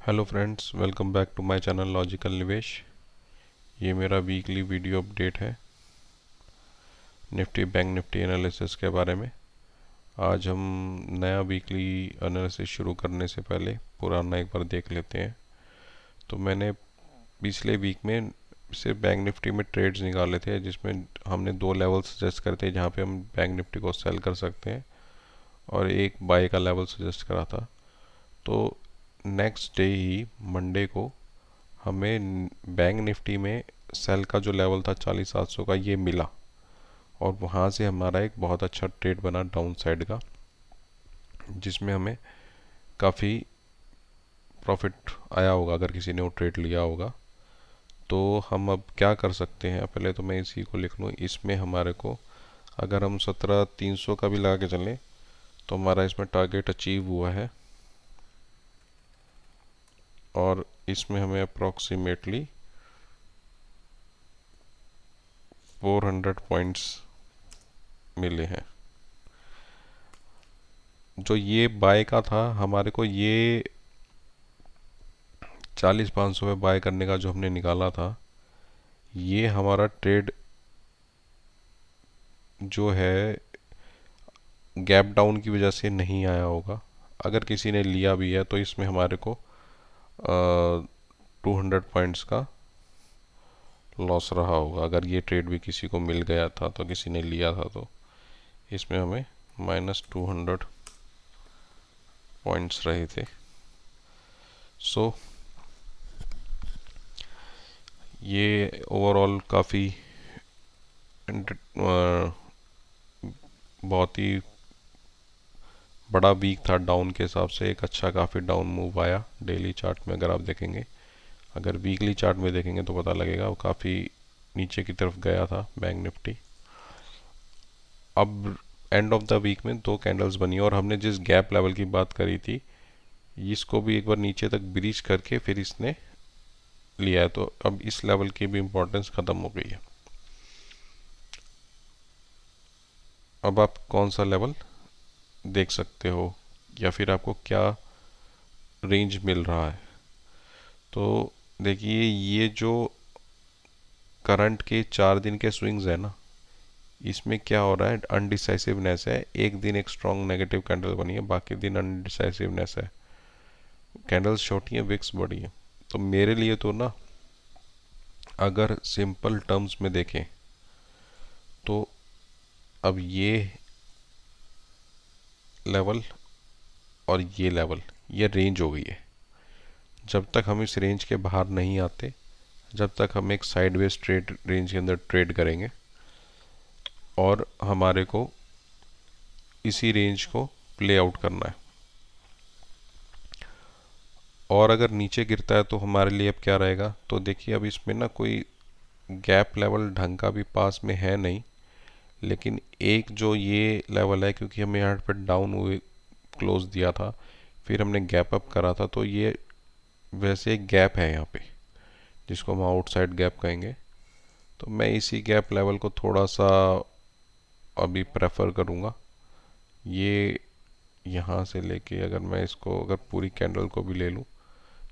Hello friends, welcome back to my channel logical निवेश। ये मेरा वीकली वीडियो अपडेट है निफ्टी बैंक निफ्टी एनालिसिस के बारे में। आज हम नया वीकली एनालिसिस शुरू करने से पहले पुराना एक बार देख लेते हैं। तो मैंने पिछले वीक में सिर्फ बैंक निफ्टी में ट्रेड्स निकाले थे, जिसमें हमने दो लेवल सजेस्ट करे थे जहाँ पे हम बैंक निफ्टी को सेल कर सकते हैं, और एक बाय का लेवल सजेस्ट करा था। तो नेक्स्ट डे ही मंडे को हमें बैंक निफ्टी में सेल का जो लेवल था 40,700 का, ये मिला, और वहाँ से हमारा एक बहुत अच्छा ट्रेड बना डाउन साइड का, जिसमें हमें काफ़ी प्रॉफिट आया होगा अगर किसी ने वो ट्रेड लिया होगा। तो हम अब क्या कर सकते हैं, पहले तो मैं इसी को लिख लूँ। इसमें हमारे को अगर हम 17,300 का भी लगा के चलें तो हमारा इसमें टारगेट अचीव हुआ है, और इसमें हमें अप्रॉक्सीमेटली 400 पॉइंट्स मिले हैं। जो ये बाय का था, हमारे को ये 40,500 में बाय करने का जो हमने निकाला था, ये हमारा ट्रेड जो है गैप डाउन की वजह से नहीं आया होगा। अगर किसी ने लिया भी है तो इसमें हमारे को 200 पॉइंट्स का लॉस रहा होगा। अगर ये ट्रेड भी किसी को मिल गया था, तो किसी ने लिया था, तो इसमें हमें -200 पॉइंट्स रहे थे। सो ये ओवरऑल काफ़ी बहुत ही बड़ा वीक था डाउन के हिसाब से। एक अच्छा काफ़ी डाउन मूव आया डेली चार्ट में, अगर आप देखेंगे। अगर वीकली चार्ट में देखेंगे तो पता लगेगा वो काफ़ी नीचे की तरफ गया था बैंक निफ्टी। अब एंड ऑफ द वीक में दो कैंडल्स बनी, और हमने जिस गैप लेवल की बात करी थी, इसको भी एक बार नीचे तक ब्रीच करके फिर इसने लिया है। तो अब इस लेवल की भी इम्पोर्टेंस ख़त्म हो गई है। अब आप कौन सा लेवल देख सकते हो, या फिर आपको क्या रेंज मिल रहा है। तो देखिए, ये जो करंट के 4 दिन के स्विंग्स है ना, इसमें क्या हो रहा है, अनडिसाइसिवनेस है। एक दिन एक स्ट्रॉन्ग नेगेटिव कैंडल बनी है, बाकी दिन अनडिसाइसिवनेस है। कैंडल्स छोटी है, विक्स बड़ी है। तो मेरे लिए तो ना, अगर सिंपल टर्म्स में देखें तो अब ये लेवल और ये लेवल, ये रेंज हो गई है। जब तक हम इस रेंज के बाहर नहीं आते, जब तक हम एक साइडवेज ट्रेड रेंज के अंदर ट्रेड करेंगे, और हमारे को इसी रेंज को प्ले आउट करना है। और अगर नीचे गिरता है तो हमारे लिए अब क्या रहेगा, तो देखिए, अब इसमें ना कोई गैप लेवल ढंग का भी पास में है नहीं। लेकिन एक जो ये लेवल है, क्योंकि हमें यहाँ पर डाउन हुए क्लोज दिया था, फिर हमने गैप अप करा था, तो ये वैसे एक गैप है यहाँ पे, जिसको हम आउटसाइड गैप कहेंगे। तो मैं इसी गैप लेवल को थोड़ा सा अभी प्रेफर करूँगा। ये यहाँ से लेके, अगर मैं इसको, अगर पूरी कैंडल को भी ले लूँ,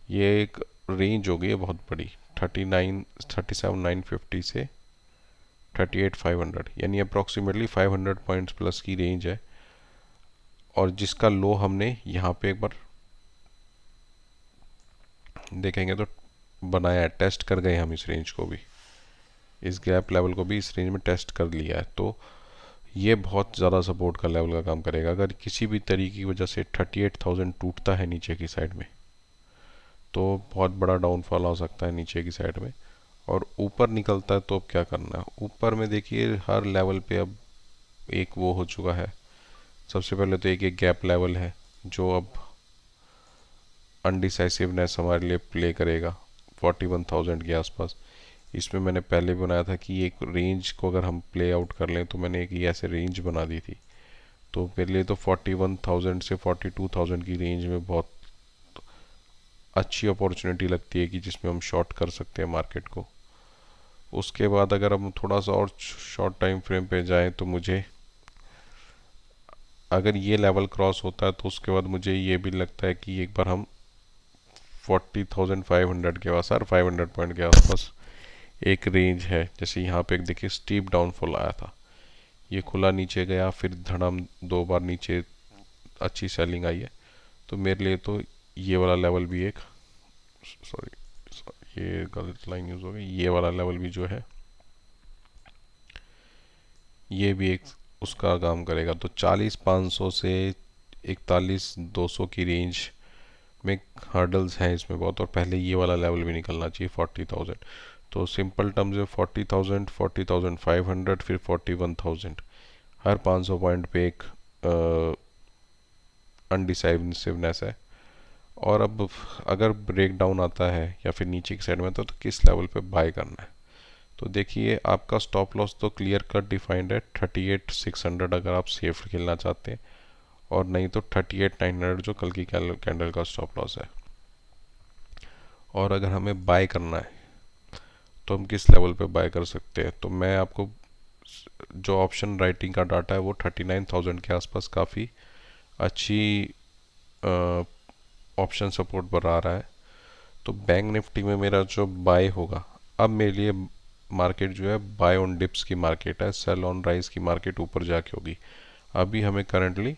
ये एक रेंज हो गई है बहुत बड़ी, 37,950 से 38,500, यानी अप्रॉक्सीमेटली 500 पॉइंट्स प्लस की रेंज है। और जिसका लो हमने यहाँ पे एक बार देखेंगे तो बनाया है, टेस्ट कर गए हम इस रेंज को भी, इस गैप लेवल को भी इस रेंज में टेस्ट कर लिया है। तो ये बहुत ज़्यादा सपोर्ट का लेवल का काम करेगा। अगर किसी भी तरीके की वजह से 38,000 टूटता है नीचे की साइड में, तो बहुत बड़ा डाउनफॉल हो सकता है नीचे की साइड में। और ऊपर निकलता है तो अब क्या करना है। ऊपर में देखिए, हर लेवल पे अब एक वो हो चुका है। सबसे पहले तो एक एक गैप लेवल है, जो अब अनडिसाइसिवनेस हमारे लिए प्ले करेगा 41,000 के आसपास। इसमें मैंने पहले भी बनाया था कि एक रेंज को अगर हम प्ले आउट कर लें, तो मैंने एक ये ऐसे रेंज बना दी थी। तो मेरे लिए तो 41,000 से 42,000 की रेंज में बहुत अच्छी अपॉर्चुनिटी लगती है कि जिसमें हम शॉर्ट कर सकते हैं मार्केट को। उसके बाद अगर हम थोड़ा सा और शॉर्ट टाइम फ्रेम पे जाएं, तो मुझे, अगर ये लेवल क्रॉस होता है, तो उसके बाद मुझे ये भी लगता है कि एक बार हम 40,500 के आसपास, 500 पॉइंट के आसपास एक रेंज है। जैसे यहाँ पे एक देखिए स्टीप डाउनफॉल आया था, ये खुला नीचे गया, फिर धड़म 2 बार नीचे अच्छी सेलिंग आई है। तो मेरे लिए तो ये वाला लेवल भी एक, सॉरी ये गलत लाइन यूज़ हो गई, ये वाला लेवल भी जो है ये भी एक उसका काम करेगा। तो 40,500 से 41,200 की रेंज में हर्डल्स हैं इसमें बहुत, और पहले ये वाला लेवल भी निकलना चाहिए 40,000। तो सिंपल टर्म्स में 40,000, 40,500, फिर 41,000, हर 500 पॉइंट पे एक अनडिसाइसिवनेस है। और अब अगर ब्रेक डाउन आता है या फिर नीचे की साइड में तो किस लेवल पे बाय करना है। तो देखिए आपका स्टॉप लॉस तो क्लियर कट डिफाइंड है 38,600 अगर आप सेफ खेलना चाहते हैं, और नहीं तो 38,900 जो कल की कैंडल का स्टॉप लॉस है। और अगर हमें बाय करना है तो हम किस लेवल पे बाय कर सकते हैं। तो मैं आपको जो ऑप्शन राइटिंग का डाटा है वो 39,000 के आसपास काफ़ी अच्छी ऑप्शन सपोर्ट बना रहा है। तो बैंक निफ्टी में मेरा जो बाय होगा, अब मेरे लिए मार्केट जो है बाय ऑन डिप्स की मार्केट है, सेल ऑन राइज की मार्केट ऊपर जाके होगी। अभी हमें करंटली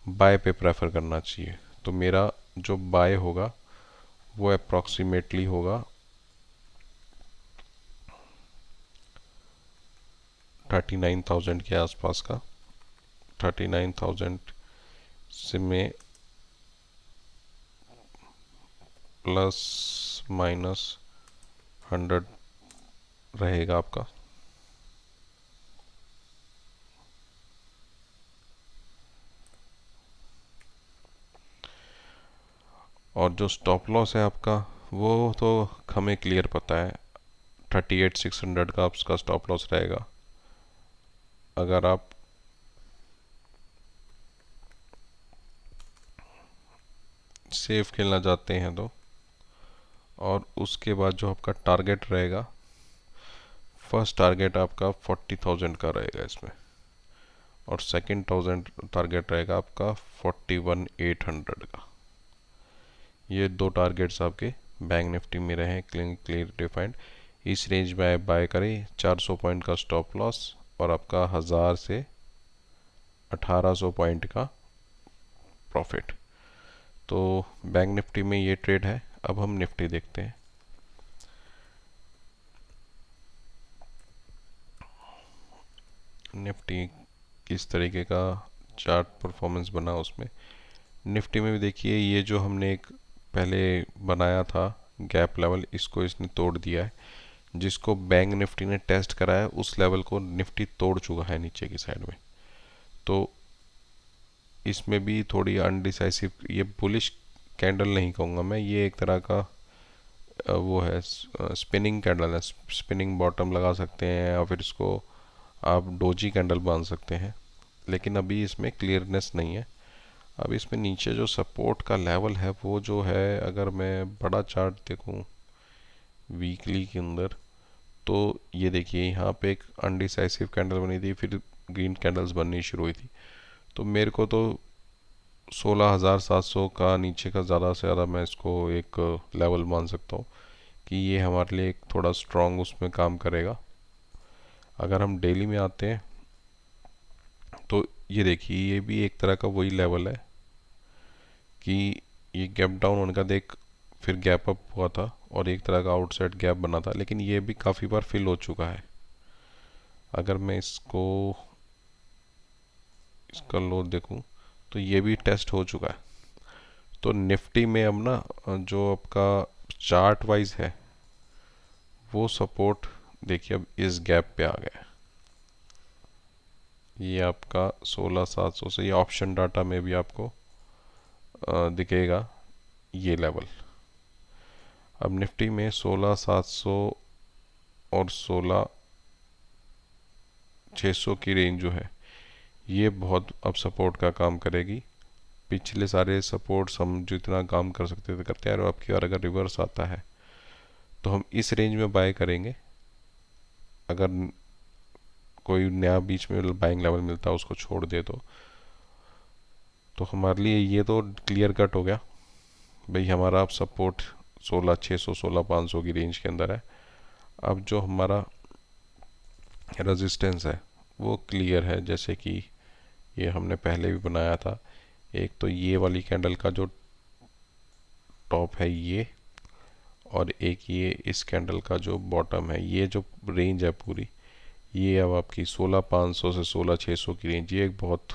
बाय पे प्रेफर करना चाहिए। तो मेरा जो बाय होगा वो अप्रॉक्सीमेटली होगा 39,000 के आसपास का। 39,000 से में प्लस माइनस 100 रहेगा आपका। और जो स्टॉप लॉस है आपका वो तो हमें क्लियर पता है, 38,600 का आपका स्टॉप लॉस रहेगा अगर आप सेफ खेलना चाहते हैं तो। और उसके बाद जो आपका टारगेट रहेगा, फर्स्ट टारगेट आपका 40,000 का रहेगा इसमें, और सेकंड टारगेट रहेगा आपका 41,800 का। ये दो टारगेट्स आपके बैंक निफ्टी में रहे क्लियर डिफाइंड। इस रेंज में बाय करें, 400 पॉइंट का स्टॉप लॉस और आपका 1000 से 1800 पॉइंट का प्रॉफिट। तो बैंक निफ्टी में ये ट्रेड है। अब हम निफ्टी देखते हैं। निफ्टी किस तरीके का चार्ट परफॉर्मेंस बना उसमें। निफ्टी में भी देखिए ये जो हमने एक पहले बनाया था गैप लेवल, इसको इसने तोड़ दिया है। जिसको बैंक निफ्टी ने टेस्ट कराया उस लेवल को निफ्टी तोड़ चुका है नीचे की साइड में। तो इसमें भी थोड़ी अनडिसाइसिव, ये बुलिश कैंडल नहीं कहूँगा मैं, ये एक तरह का वो है स्पिनिंग कैंडल है। स्पिनिंग बॉटम लगा सकते हैं या फिर इसको आप डोजी कैंडल मान सकते हैं। लेकिन अभी इसमें क्लियरनेस नहीं है। अब इसमें नीचे जो सपोर्ट का लेवल है वो जो है, अगर मैं बड़ा चार्ट देखूं वीकली के अंदर, तो ये देखिए यहाँ पे एक अनडिसाइसिव कैंडल बनी थी, फिर ग्रीन कैंडल्स बननी शुरू हुई थी। तो मेरे को तो 16,700 का नीचे का ज़्यादा से ज़्यादा मैं इसको एक लेवल मान सकता हूँ कि ये हमारे लिए एक थोड़ा स्ट्रॉन्ग उसमें काम करेगा। अगर हम डेली में आते हैं तो ये देखिए ये भी एक तरह का वही लेवल है कि ये गैप डाउन होने का देख, फिर गैप अप हुआ था और एक तरह का आउटसाइड गैप बना था, लेकिन ये भी काफ़ी बार फिल हो चुका है। अगर मैं इसका लो देखूं तो ये भी टेस्ट हो चुका है। तो निफ्टी में अब ना जो आपका चार्ट वाइज है वो सपोर्ट देखिए अब इस गैप पे आ गया है। ये आपका 16,700 से, ये ऑप्शन डाटा में भी आपको दिखेगा ये लेवल। अब निफ्टी में 16,700 और 16,600 की रेंज जो है ये बहुत अब सपोर्ट का काम करेगी। पिछले सारे सपोर्ट्स हम जितना काम कर सकते थे करते हैं, और अब की बार अगर रिवर्स आता है तो हम इस रेंज में बाय करेंगे। अगर कोई नया बीच में बाइंग लेवल मिलता है उसको छोड़ दे तो हमारे लिए ये तो क्लियर कट हो गया भाई हमारा अब सपोर्ट 16,600 16,500 की रेंज के अंदर है। अब जो हमारा रेजिस्टेंस है वो क्लियर है, जैसे कि ये हमने पहले भी बनाया था। एक तो ये वाली कैंडल का जो टॉप है ये, और एक ये इस कैंडल का जो बॉटम है, ये जो रेंज है पूरी, ये अब आपकी 16,500 से 16,600 की रेंज, ये एक बहुत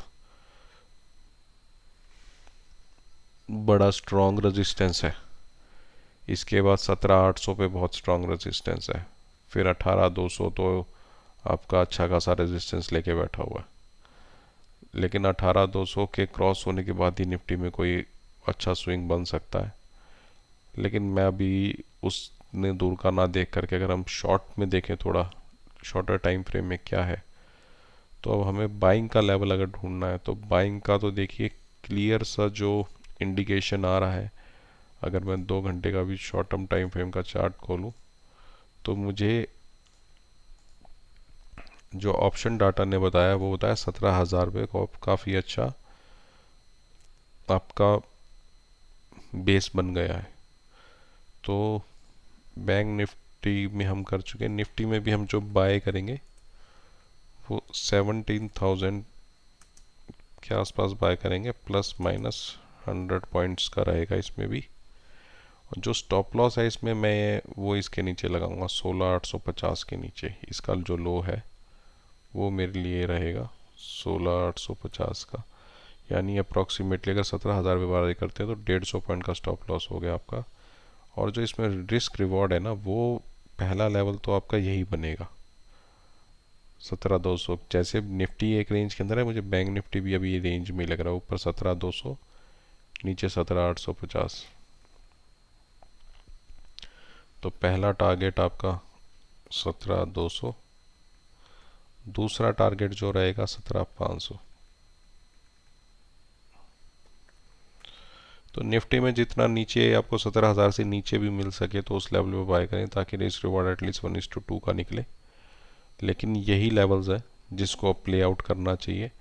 बड़ा स्ट्रॉन्ग रेजिस्टेंस है। इसके बाद 17,800 पे बहुत स्ट्रॉन्ग रेजिस्टेंस है। फिर 18,200 तो आपका अच्छा खासा रेजिस्टेंस लेके बैठा हुआ है। लेकिन 18,200 के क्रॉस होने के बाद ही निफ्टी में कोई अच्छा स्विंग बन सकता है। लेकिन मैं अभी उसने दूर का ना देख करके, अगर हम शॉर्ट में देखें, थोड़ा शॉर्टर टाइम फ्रेम में क्या है, तो अब हमें बाइंग का लेवल अगर ढूंढना है तो बाइंग का तो देखिए क्लियर सा जो इंडिकेशन आ रहा है। अगर मैं 2 घंटे का भी शॉर्ट टर्म टाइम फ्रेम का चार्ट खोलूं तो मुझे जो ऑप्शन डाटा ने बताया वो बताया 17,000 पे काफ़ी अच्छा आपका बेस बन गया है। तो बैंक निफ्टी में हम कर चुके हैं। निफ्टी में भी हम जो बाय करेंगे वो 17,000 के आसपास बाय करेंगे, प्लस माइनस 100 पॉइंट्स का रहेगा इसमें भी। और जो स्टॉप लॉस है इसमें मैं वो इसके नीचे लगाऊंगा 16,850 के नीचे। इसका जो लो है वो मेरे लिए रहेगा 16,850 का, यानी अप्रॉक्सीमेटली अगर 17,000 पे बाय करते हैं तो 150 पॉइंट का स्टॉप लॉस हो गया आपका। और जो इसमें रिस्क रिवॉर्ड है ना, वो पहला लेवल तो आपका यही बनेगा 17,200। जैसे निफ्टी एक रेंज के अंदर है, मुझे बैंक निफ्टी भी अभी ये रेंज में लग रहा है। ऊपर 17,200, नीचे 17,850। तो पहला टारगेट आपका 17,200, दूसरा टारगेट जो रहेगा 17,500। तो निफ्टी में जितना नीचे आपको 17,000 से नीचे भी मिल सके तो उस लेवल पे बाय करें, ताकि रिस्क रिवॉर्ड एटलीस्ट 1:2 का निकले। लेकिन यही लेवल्स है जिसको अब प्ले आउट करना चाहिए।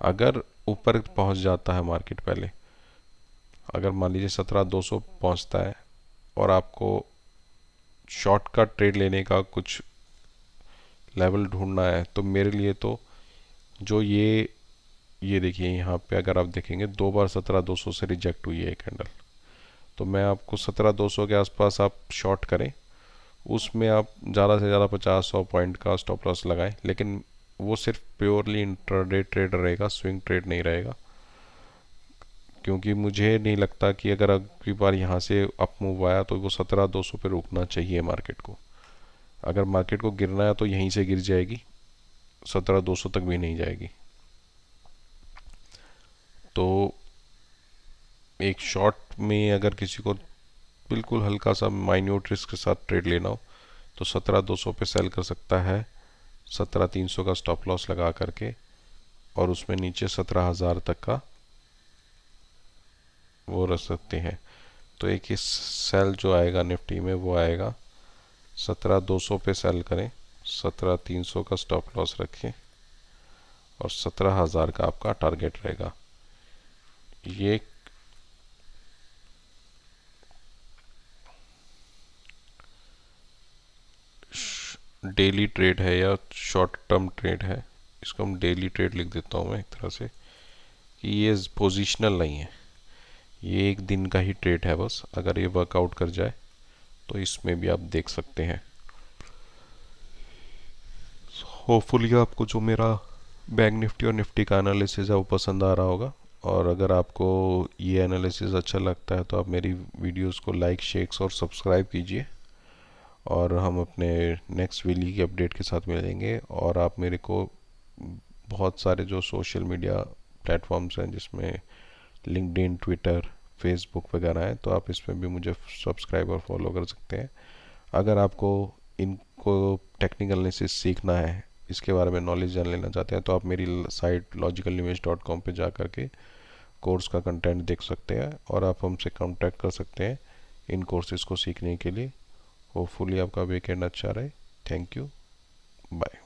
अगर ऊपर पहुंच जाता है मार्केट पहले, अगर मान लीजिए 17,200 पहुंचता है और आपको शॉर्टकट ट्रेड लेने का कुछ लेवल ढूंढना है, तो मेरे लिए तो जो ये देखिए यहाँ पे अगर आप देखेंगे 2 बार 17,200 से रिजेक्ट हुई है ये कैंडल। तो मैं आपको 17,200 के आसपास आप शॉर्ट करें, उसमें आप ज़्यादा से ज़्यादा 50-100 पॉइंट का स्टॉप लॉस लगाएं। लेकिन वो सिर्फ प्योरली इंट्राडे ट्रेड रहेगा, स्विंग ट्रेड नहीं रहेगा। क्योंकि मुझे नहीं लगता कि अगर अगली बार यहाँ से अप मूव आया तो वो 17,200 पे रुकना चाहिए मार्केट को। अगर मार्केट को गिरना है तो यहीं से गिर जाएगी, 17,200 तक भी नहीं जाएगी। तो एक शॉर्ट में अगर किसी को बिल्कुल हल्का सा माइन्यूट रिस्क के साथ ट्रेड लेना हो तो 17,200 पे सेल कर सकता है 17,300 का स्टॉप लॉस लगा करके, और उसमें नीचे 17,000 तक का वो रख सकते हैं। तो एक इस सेल जो आएगा निफ्टी में वो आएगा 17,200 पे सेल करें, 17,300 का स्टॉप लॉस रखें, और 17,000 का आपका टारगेट रहेगा। ये डेली ट्रेड है या शॉर्ट टर्म ट्रेड है, इसको हम डेली ट्रेड लिख देता हूँ मैं एक तरह से, कि ये पोजिशनल नहीं है, ये एक दिन का ही ट्रेड है बस। अगर ये वर्कआउट कर जाए तो इसमें भी आप देख सकते हैं। होपफुली आपको जो मेरा बैंक निफ्टी और निफ्टी का एनालिसिस है वो पसंद आ रहा होगा। और अगर आपको ये एनालिसिस अच्छा लगता है तो आप मेरी वीडियोस को लाइक, शेयर और सब्सक्राइब कीजिए। और हम अपने नेक्स्ट वीली की अपडेट के साथ मिलेंगे। और आप मेरे को बहुत सारे जो सोशल मीडिया प्लेटफॉर्म्स हैं, जिसमें लिंक्डइन, ट्विटर, फेसबुक वगैरह हैं, तो आप इसमें भी मुझे सब्सक्राइब और फॉलो कर सकते हैं। अगर आपको इनको टेक्निकल एनालिसिस सीखना है, इसके बारे में नॉलेज जान लेना चाहते हैं, तो आप मेरी साइट logicalnivesh.com पे जा कर के कोर्स का कंटेंट देख सकते हैं, और आप हमसे कांटेक्ट कर सकते हैं इन कोर्सेज़ को सीखने के लिए। होपफुली आपका वीकेंड अच्छा रहे। Thank you, bye.